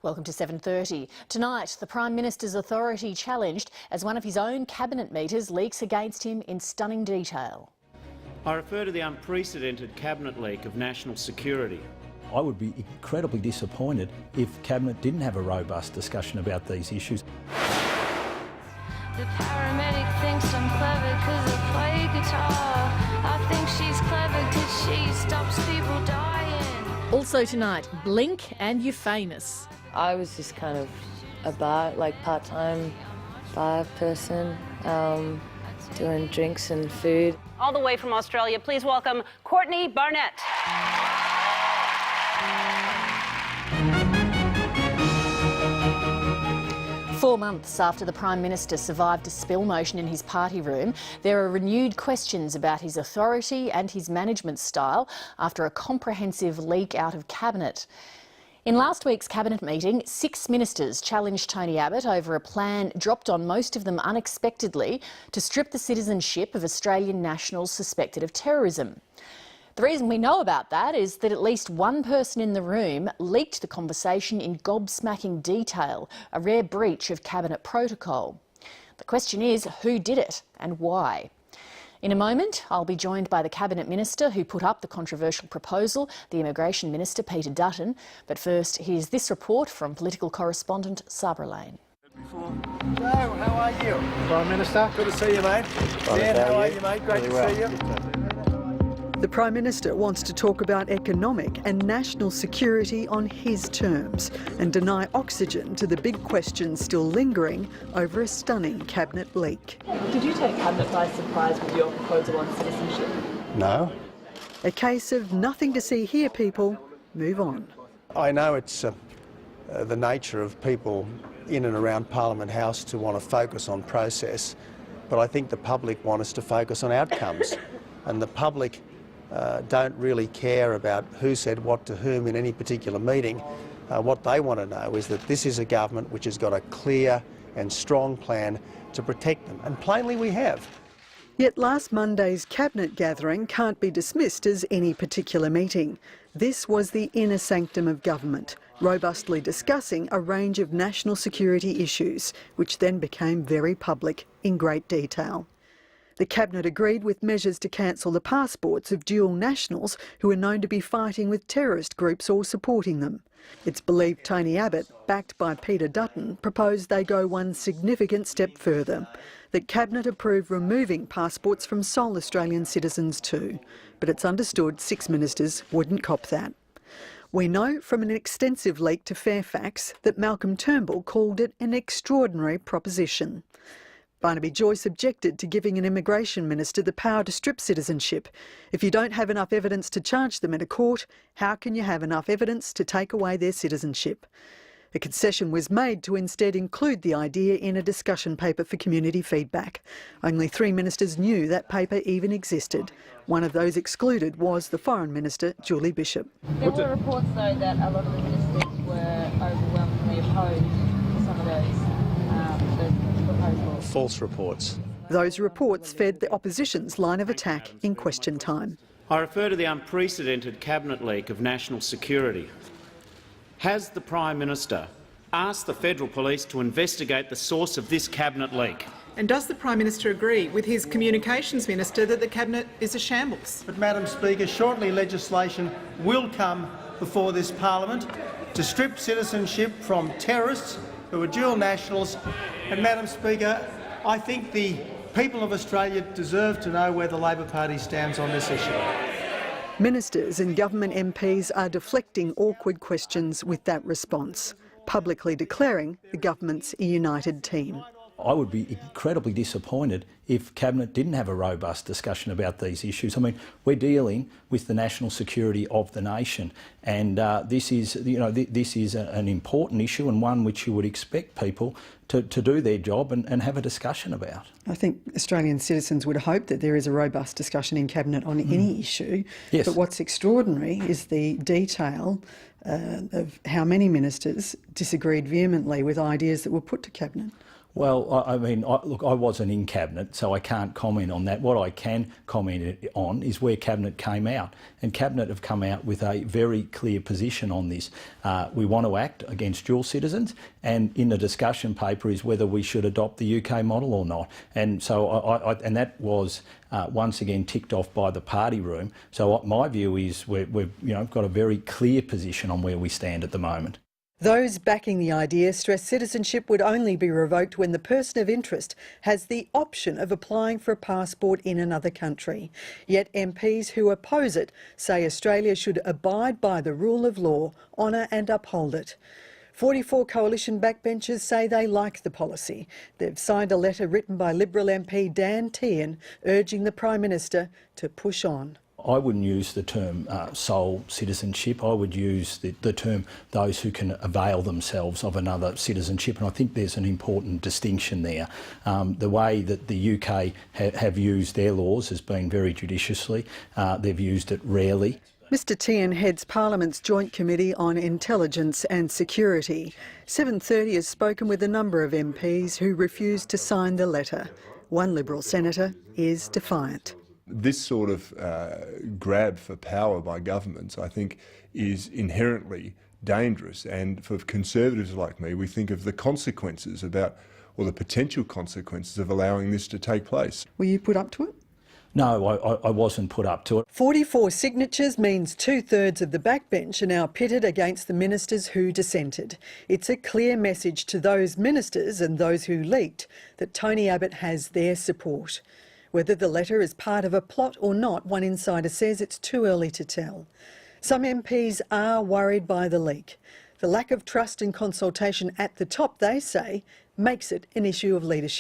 Welcome to 7:30. Tonight, the Prime Minister's authority challenged as one of his own cabinet meters leaks against him in stunning detail. I refer to the unprecedented cabinet leak of national security. I would be incredibly disappointed if Cabinet didn't have a robust discussion about these issues. The paramedic thinks I'm clever because I play guitar. I think she's clever because she stops people dying. Also tonight, blink and you're famous. I was just kind of a bar, part-time bar person, doing drinks and food. All the way from Australia, please welcome Courtney Barnett. 4 months after the Prime Minister survived a spill motion in his party room, there are renewed questions about his authority and his management style after a comprehensive leak out of Cabinet. In last week's Cabinet meeting, 6 ministers challenged Tony Abbott over a plan dropped on most of them unexpectedly to strip the citizenship of Australian nationals suspected of terrorism. The reason we know about that is that at least one person in the room leaked the conversation in gobsmacking detail, a rare breach of Cabinet protocol. The question is, who did it and why? In a moment, I'll be joined by the Cabinet Minister who put up the controversial proposal, the Immigration Minister Peter Dutton. But first, here's this report from political correspondent Sabra Lane. Hello, how are you? Prime Minister. Good to see you, mate. Dan, how are you, mate? Great to see you. The Prime Minister wants to talk about economic and national security on his terms and deny oxygen to the big questions still lingering over a stunning Cabinet leak. Did you take Cabinet by surprise with your proposal on citizenship? No. A case of nothing to see here, people. Move on. I know it's the nature of people in and around Parliament House to want to focus on process, but I think the public want us to focus on outcomes, and the public don't really care about who said what to whom in any particular meeting. What they want to know is that this is a government which has got a clear and strong plan to protect them, and plainly we have. Yet last Monday's Cabinet gathering can't be dismissed as any particular meeting. This was the inner sanctum of government, robustly discussing a range of national security issues, which then became very public in great detail. The Cabinet agreed with measures to cancel the passports of dual nationals who are known to be fighting with terrorist groups or supporting them. It's believed Tony Abbott, backed by Peter Dutton, proposed they go one significant step further. That Cabinet approved removing passports from sole Australian citizens too. But it's understood 6 ministers wouldn't cop that. We know from an extensive leak to Fairfax that Malcolm Turnbull called it an extraordinary proposition. Barnaby Joyce objected to giving an immigration minister the power to strip citizenship. If you don't have enough evidence to charge them in a court, how can you have enough evidence to take away their citizenship? A concession was made to instead include the idea in a discussion paper for community feedback. Only 3 ministers knew that paper even existed. One of those excluded was the Foreign Minister, Julie Bishop. There were reports, though, that a lot of the ministers were overwhelmingly opposed to some of those proposals. False reports. Those reports fed the opposition's line of attack in question time. I refer to the unprecedented cabinet leak of national security. Has the Prime Minister asked the Federal Police to investigate the source of this cabinet leak? And does the Prime Minister agree with his Communications Minister that the Cabinet is a shambles? But, Madam Speaker, shortly legislation will come before this Parliament to strip citizenship from terrorists who are dual nationals. And, Madam Speaker, I think the people of Australia deserve to know where the Labor Party stands on this issue. Ministers and government MPs are deflecting awkward questions with that response, publicly declaring the government's a united team. I would be incredibly disappointed if Cabinet didn't have a robust discussion about these issues. I mean, we're dealing with the national security of the nation, and this is an important issue and one which you would expect people to do their job and have a discussion about. I think Australian citizens would hope that there is a robust discussion in Cabinet on any issue. Yes. But what's extraordinary is the detail of how many ministers disagreed vehemently with ideas that were put to Cabinet. Well, I mean, look, I wasn't in Cabinet, so I can't comment on that. What I can comment on is where Cabinet came out. And Cabinet have come out with a very clear position on this. We want to act against dual citizens, and in the discussion paper is whether we should adopt the UK model or not. And so, and that was once again ticked off by the party room. So my view is we've got a very clear position on where we stand at the moment. Those backing the idea stress citizenship would only be revoked when the person of interest has the option of applying for a passport in another country. Yet MPs who oppose it say Australia should abide by the rule of law, honour and uphold it. 44 coalition backbenchers say they like the policy. They've signed a letter written by Liberal MP Dan Tehan urging the Prime Minister to push on. I wouldn't use the term sole citizenship. I would use the term those who can avail themselves of another citizenship, and I think there's an important distinction there. The way that the UK have used their laws has been very judiciously. They've used it rarely. Mr Tehan heads Parliament's Joint Committee on Intelligence and Security. 7:30 has spoken with a number of MPs who refused to sign the letter. One Liberal senator is defiant. This sort of grab for power by governments, I think, is inherently dangerous. And for Conservatives like me, we think of the consequences or the potential consequences of allowing this to take place. Were you put up to it? No, I wasn't put up to it. 44 signatures means 2/3 of the backbench are now pitted against the ministers who dissented. It's a clear message to those ministers and those who leaked that Tony Abbott has their support. Whether the letter is part of a plot or not, one insider says it's too early to tell. Some MPs are worried by the leak. The lack of trust and consultation at the top, they say, makes it an issue of leadership.